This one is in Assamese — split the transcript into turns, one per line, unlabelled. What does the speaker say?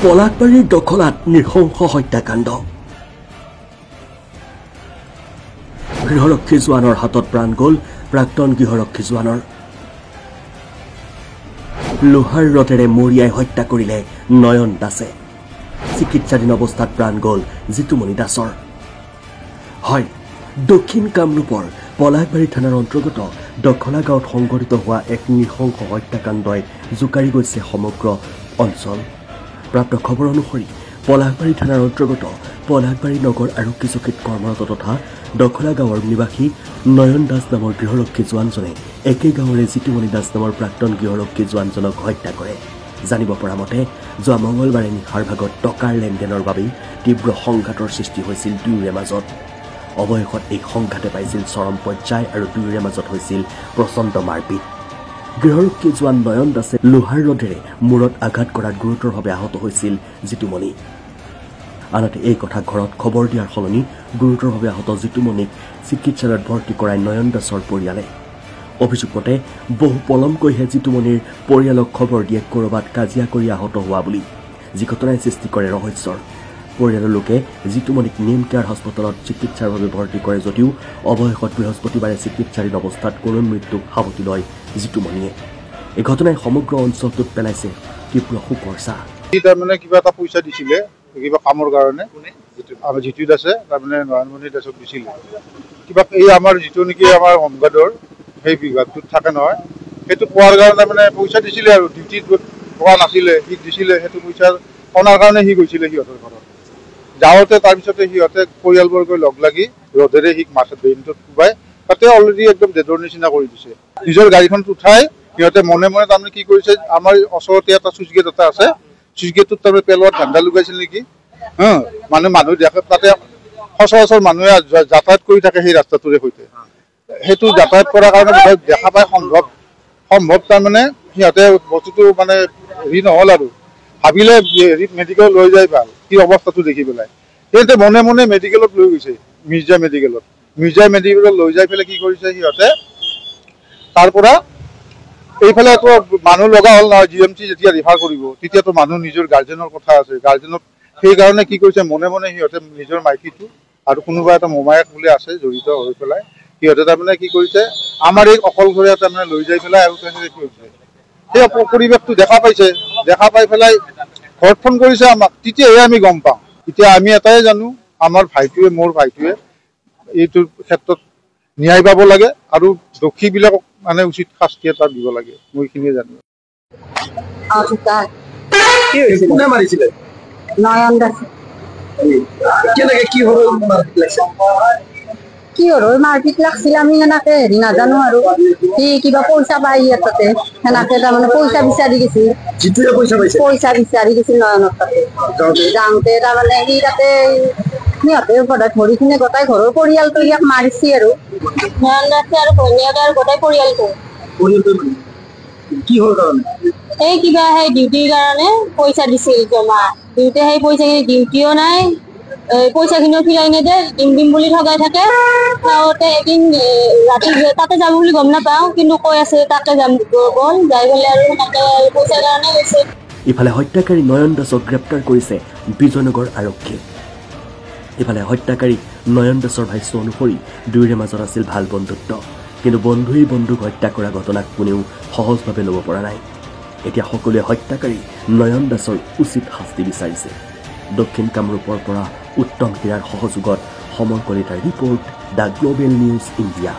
পলাশবাৰীৰ দখলাত নৃশংস হত্যাকাণ্ড গৃহৰক্ষী জোৱানৰ হাতত প্ৰাণ গ'ল প্ৰাক্তন গৃহৰক্ষী জোৱানৰ লোহাৰ ৰথেৰে মৰিয়াই হত্যা কৰিলে নয়ন দাসে চিকিৎসাধীন অৱস্থাত প্ৰাণ গ'ল জিতুমণি দাসৰ হয় দক্ষিণ কামৰূপৰ পলাশবাৰী থানাৰ অন্তৰ্গত দখলা গাঁৱত সংঘটিত হোৱা এক নৃশংস হত্যাকাণ্ডই জোকাৰি গৈছে সমগ্ৰ অঞ্চল প্ৰাপ্ত খবৰ অনুসৰি পলাশবাৰী থানাৰ অন্তৰ্গত পলাশবাৰী নগৰ আৰক্ষী চকীত কৰ্মৰত তথা দখলা গাঁৱৰ নিবাসী নয়ন দাস নামৰ গৃহৰক্ষী জোৱানজনে একে গাঁৱৰে জিতুমণি দাস নামৰ প্ৰাক্তন গৃহৰক্ষী জোৱানজনক হত্যা কৰে জানিব পৰা মতে যোৱা মঙলবাৰে নিশাৰ ভাগত টকাৰ লেনদেনৰ বাবেই তীব্ৰ সংঘাতৰ সৃষ্টি হৈছিল দুয়োৰে মাজত অৱশেষত এই সংঘাতে পাইছিল চৰম পৰ্যায় আৰু দুয়োৰে মাজত হৈছিল প্ৰচণ্ড মাৰপিট গৃহৰক্ষী জোৱান নয়ন দাসে লোহাৰ ৰডেৰে মূৰত আঘাত কৰাত গুৰুতৰভাৱে আহত হৈছিল জিতুমণি আনহাতে এই কথা ঘৰত খবৰ দিয়াৰ সলনি গুৰুতৰভাৱে আহত জিতুমণিক চিকিৎসালয়ত ভৰ্তি কৰাই নয়ন দাসৰ পৰিয়ালে অভিযোগ মতে বহু পলমকৈহে জিতুমণিৰ পৰিয়ালক খবৰ দিয়ে ক'ৰবাত কাজিয়া কৰি আহত হোৱা বুলি যি ঘটনাই সৃষ্টি কৰে ৰহস্যৰ পৰিয়ালৰ লোকে জিতুমণিক নিম কেয়াৰ হাস্পতালত চিকিৎসাৰ বাবে ভৰ্তি কৰে যদিও অৱশেষত বৃহস্পতিবাৰে চিকিৎসাধীন অৱস্থাত কৰোণ মৃত্যুক সাৱটি লয় জিতুমণিয়ে এই ঘটনাই সমগ্ৰ অঞ্চলটোত পেলাইছে তীব্ৰ শোকৰ ছাঁ
তাৰমানে কিবা এটা পইচা দিছিলে কিবা কামৰ কাৰণে আমাৰ জিতু দাসে তাৰমানে নয়নমণি দাসক দিছিলে কিবা এই আমাৰ যিটো নেকি আমাৰ হোমগাৰ্ডৰ সেই বিভাগটোত থাকে নহয় সেইটো পোৱাৰ কাৰণে মানে পইচা দিছিলে আৰু ডিউটিত পোৱা নাছিলে সি দিছিলে সেইটো পইচা অনাৰ কাৰণে সি গৈছিলে সিহঁতৰ ঘৰত যাওঁতে তাৰপিছতে সিহঁতে পৰিয়ালবৰ্গই লগ লাগি ৰ'দেৰে সিক মাছত বেইনটোত কোবাই তাতে অলৰেডি একদম ডেডৰ নিচিনা কৰি দিছে নিজৰ গাড়ীখনত উঠাই সিহঁতে মনে মনে তাৰমানে কি কৰিছে আমাৰ ওচৰতে এটা চুইচ গেট এটা আছে চুইচ গেটটোত তাৰমানে পেলোৱাত ধান্দা লগাইছিল নেকি মানুহ দেখে তাতে সচৰাচৰ মানুহে যাতায়াত কৰি থাকে সেই ৰাস্তাটোৰে সৈতে সেইটো যাতায়াত কৰাৰ কাৰণে দেখা পাই সম্ভৱ তাৰমানে সিহঁতে বস্তুটো মানে হেৰি নহ'ল আৰু ভাবিলে হেৰিত মেডিকেল লৈ যায় ভাল কি অৱস্থাটো দেখি পেলাই সিহঁতে মনে মনে মেডিকেলত লৈ গৈছে মিৰ্জা মেডিকেলত লৈ যাই পেলাই কি কৰিছে সিহঁতে তাৰ পৰা এইফালে তো মানুহ লগা হ'ল নহয় GMC যেতিয়া ৰিফাৰ কৰিব তেতিয়াতো মানুহ নিজৰ গাৰ্জেনৰ কথা আছে গাৰ্জেনক সেইকাৰণে কি কৰিছে মনে মনে সিহঁতে নিজৰ মাইকীটো আৰু কোনোবা এটা মোমায়েক বুলি আছে জড়িত হৈ পেলাই সিহঁতে তাৰমানে কি কৰিছে আমাৰ এই অকলশৰীয়া তাৰমানে লৈ যাই পেলাই আৰু তেনেকৈ কি হৈছে সেই পৰিৱেশটো দেখা পাই পেলাই ঘৰত ফোন কৰিছে আমাক তেতিয়াহে আমি গম পাওঁ এতিয়া আমি এটাই জানো আমাৰ মোৰ ভাইটোৱে এইটোৰ ক্ষেত্ৰত ন্যায় পাব লাগে আৰু দোষীবিলাকক মানে উচিত শাস্তি এটা দিব লাগে মই এইখিনিয়ে জানো
নয়ন দাস কি মাৰপিট লাগছিল আমি সেনেকে হেৰি নাজানো আৰু সি কিবা পইচা পাই তাতে সেনেকে তাৰমানে পইচা বিচাৰি গৈছিল পইচা বিচাৰি গৈছিল নয়নৰ তাতে যাওঁতে তাৰমানে সি তাতে সিহঁতে ধৰিখিনি গোটাই ঘৰৰ পৰিয়ালটো ইয়াক মাৰিছে আৰু নয়ন দাসে আৰু ভনীয়েকে আৰু গোটাই পৰিয়ালটো
কি হ'ল কাৰণে
এই কিবা সেই ডিউটিৰ কাৰণে পইচা দিছিল জমা দিওঁতে সেই পইচাখিনি ডিউটিও নাই পইচাখিনিও ফিৰাই নিদিয়ে দিম বুলি ঠগাই থাকে তাতে এদিন ৰাতি তাতে যাব বুলি গম নাপাওঁ কিন্তু কৈ আছে তাতে যাম গ'ল যাই পেলাই আৰু সেনেকে পইচাৰ কাৰণে গৈছে
ইফালে হত্যাকাৰী নয়ন দাসক গ্ৰেপ্তাৰ কৰিছে বিজয়নগৰ আৰক্ষীয়ে ইফালে হত্যাকাৰী নয়ন দাসৰ ভাষ্য অনুসৰি দুয়োৰে মাজত আছিল ভাল বন্ধুত্ব কিন্তু বন্ধুই বন্ধুক হত্যা কৰা ঘটনাক কোনেও সহজভাৱে ল'ব পৰা নাই এতিয়া সকলোৱে হত্যাকাৰী নয়ন দাসৰ উচিত শাস্তি বিচাৰিছে দক্ষিণ কামৰূপৰ পৰা উত্তম হীৰাৰ সহযোগত সমৰ কলিতাৰ report the global news India